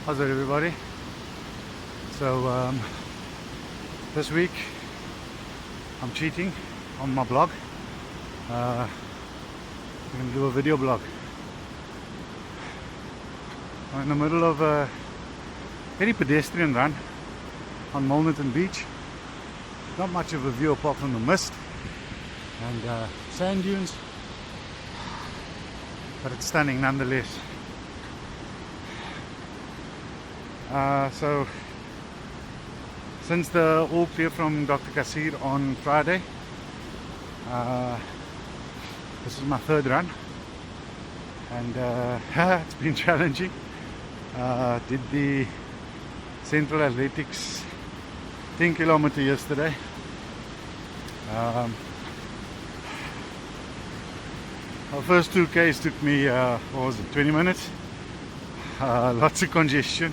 How's it, everybody? So this week I'm cheating on my blog. I'm going to do a video blog. I'm in the middle of a very pedestrian run on Milnerton Beach. Not much of a view apart from the mist and sand dunes, but it's stunning nonetheless. So since the all clear from Dr. Kassir on Friday, this is my third run, and it's been challenging. Did the Central Athletics 10 kilometer yesterday. Our first 2Ks took me, what was it, 20 minutes? Lots of congestion,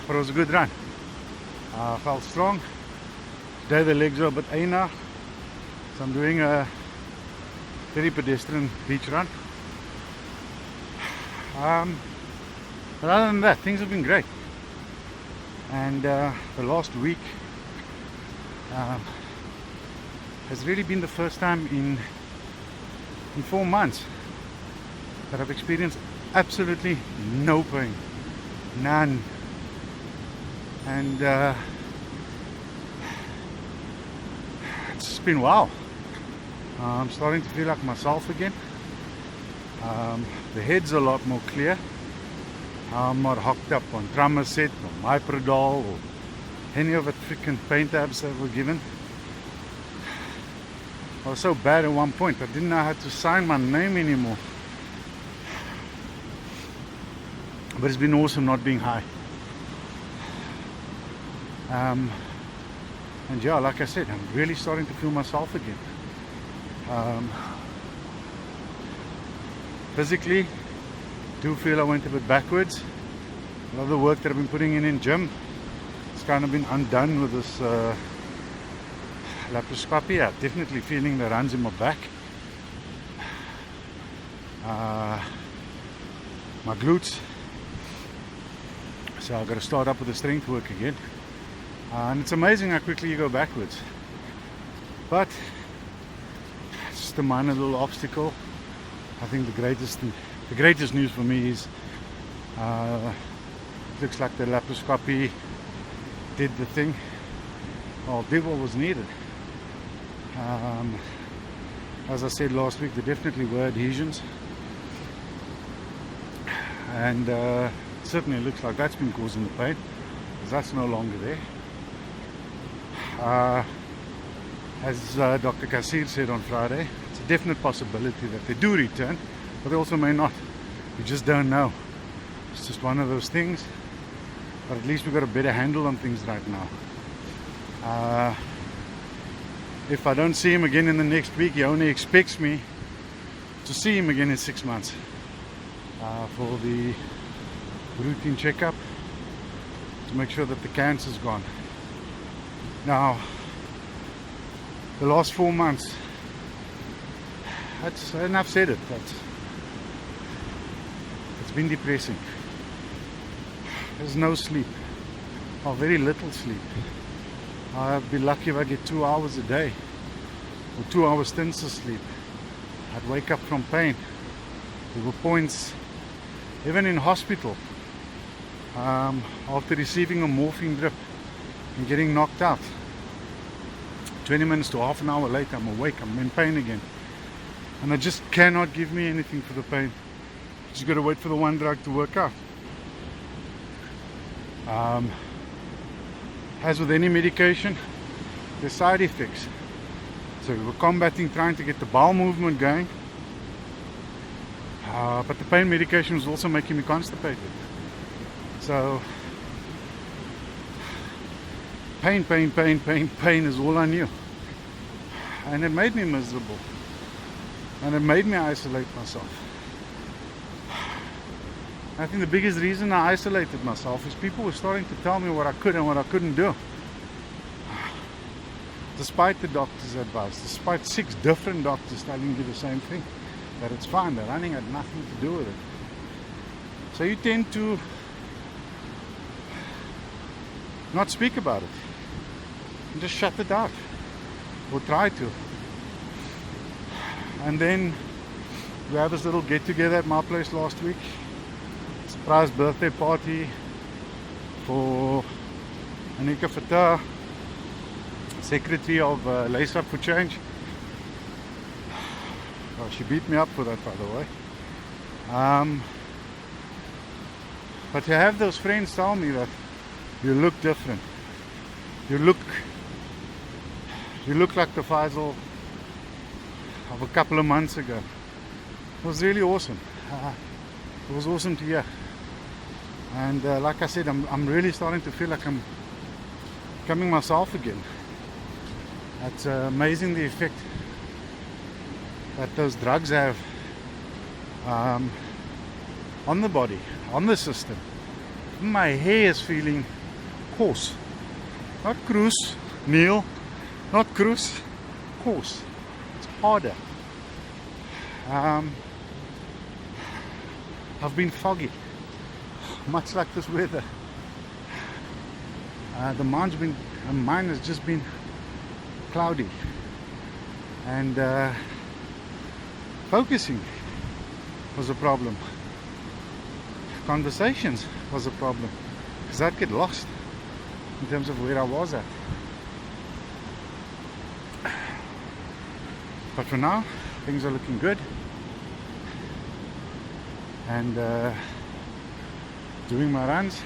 but it was a good run. Felt strong. Today the legs are a bit A now, so I'm doing a very pedestrian beach run. But other than that, things have been great. And the last week has really been the first time in 4 months that I've experienced absolutely no pain, none. And it's just been wow. I'm starting to feel like myself again. The head's a lot more clear. I'm not hooked up on Tramoset or Myprodol or any of the freaking pain tabs that were given. I was so bad at one point I didn't know how to sign my name anymore. But it's been awesome not being high. And yeah, like I said, I'm really starting to feel myself again. Physically, do feel I went a bit backwards. A lot of the work that I've been putting in gym, it's kind of been undone with this laparoscopy. I'm definitely feeling the runs in my back. My glutes. So I've got to start up with the strength work again. And it's amazing how quickly you go backwards. But it's just a minor little obstacle. I think the greatest news for me is it looks like the laparoscopy did the thing, or did what was needed. As I said last week, there definitely were adhesions, and certainly looks like that's been causing the pain, because that's no longer there. As Dr. Kassir said on Friday, it's a definite possibility that they do return, but they also may not. You just don't know. It's just one of those things, but at least we've got a better handle on things right now. If I don't see him again in the next week, he only expects me to see him again in 6 months for the routine checkup to make sure that the cancer's gone. Now, the last 4 months, and I've said it, it's been depressing. There's no sleep, or very little sleep. I'd be lucky if I get 2 hours a day, or 2 hour stints of sleep. I'd wake up from pain. There were points, even in hospital, after receiving a morphine drip and getting knocked out. 20 minutes to half an hour later, I'm awake, I'm in pain again. And they just cannot give me anything for the pain. Just got to wait for the one drug to work out. As with any medication, there's side effects. So we were combating trying to get the bowel movement going, but the pain medication was also making me constipated. So pain is all I knew, and it made me miserable, and it made me isolate myself. I think the biggest reason I isolated myself is people were starting to tell me what I could and what I couldn't do. Despite the doctor's advice, despite 6 different doctors telling you the same thing, that it's fine, the running had nothing to do with it. So you tend to not speak about it, and just shut it out, or try to. And then we had this little get together at my place last week, surprise birthday party for Anika Fatah, secretary of Lace Up for Change. Oh, she beat me up for that, by the way. But to have those friends tell me that you look different, you look like the Faisal of a couple of months ago, it was really awesome. It was awesome to hear. And like I said, I'm really starting to feel like I'm becoming myself again. It's amazing the effect that those drugs have on the body, on the system. My hair is feeling coarse. Not cruise, Neil. Not cruise, coarse. It's harder. I've been foggy, much like this weather. The mine has just been cloudy, and focusing was a problem. Conversations was a problem, because I'd get lost in terms of where I was at. But for now, things are looking good, and doing my runs,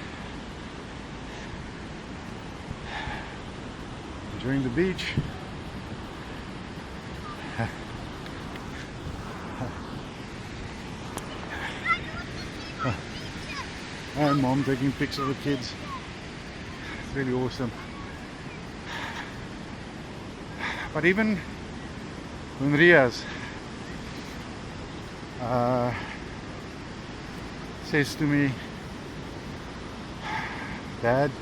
enjoying the beach. And mom taking pics of the kids. It's really awesome. But even when Riaz says to me, Dad,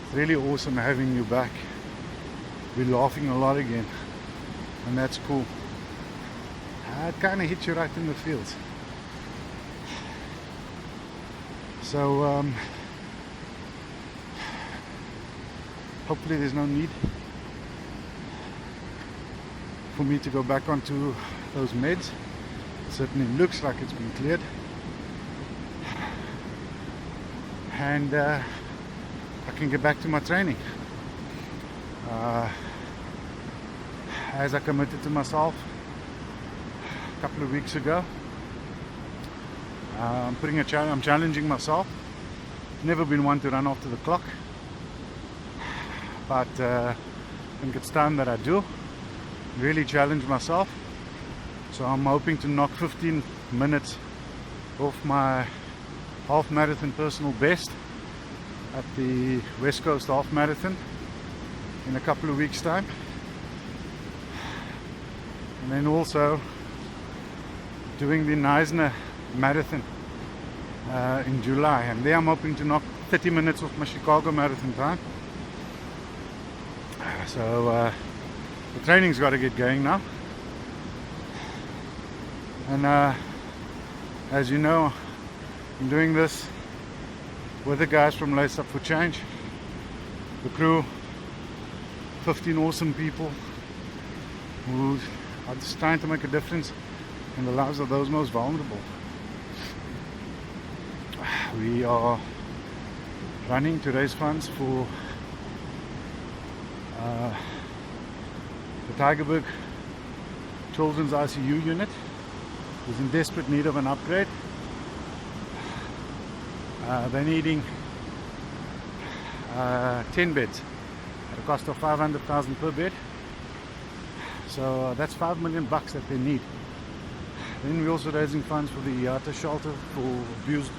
it's really awesome having you back. We're laughing a lot again, and that's cool. It kind of hits you right in the feels. So hopefully there's no need for me to go back onto those meds. It certainly looks like it's been cleared, and I can get back to my training as I committed to myself a couple of weeks ago. I'm challenging myself. Never been one to run after the clock, but I think it's time that I do really challenge myself. So I'm hoping to knock 15 minutes off my half marathon personal best at the West Coast Half Marathon in a couple of weeks' time, and then also doing the Neisner Marathon in July, and there I'm hoping to knock 30 minutes off my Chicago Marathon time. So the training's got to get going now, and as you know, I'm doing this with the guys from Lace Up for Change, the crew, 15 awesome people who are just trying to make a difference in the lives of those most vulnerable. We are running to raise funds for the Tygerberg Children's ICU unit, who's in desperate need of an upgrade. They're needing 10 beds at a cost of 500,000 per bed. So that's $5 million that they need. Then we're also raising funds for the IATA shelter for abused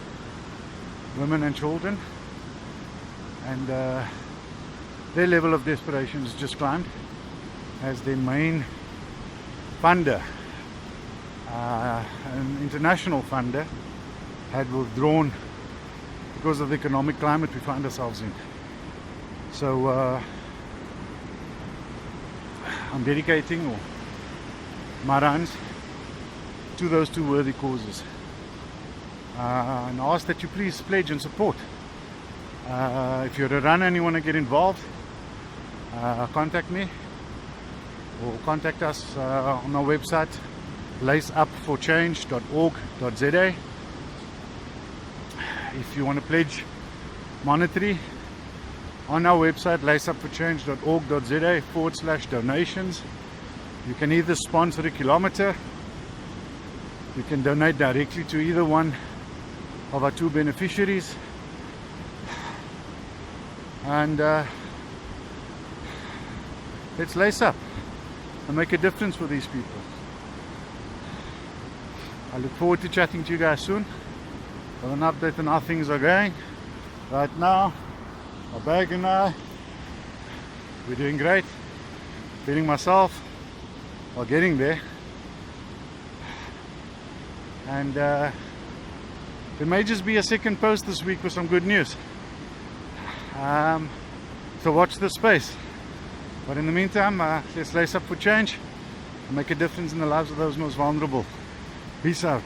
women and children, and their level of desperation has just climbed as their main funder, an international funder, had withdrawn because of the economic climate we find ourselves in. So I'm dedicating my runs to those two worthy causes, and I ask that you please pledge and support If you're a runner and you want to get involved, contact me or contact us on our website laceupforchange.org.za. If you want to pledge monetary, on our website laceupforchange.org.za/donations, you can either sponsor a kilometer, you can donate directly to either one of our two beneficiaries, and let's lace up and make a difference for these people. I look forward to chatting to you guys soon with an update on how things are going. Right now, my bag and I, we're doing great. Feeling myself while getting there. And there may just be a second post this week with some good news. So watch this space. But in the meantime, let's lace up for change and make a difference in the lives of those most vulnerable. Peace out.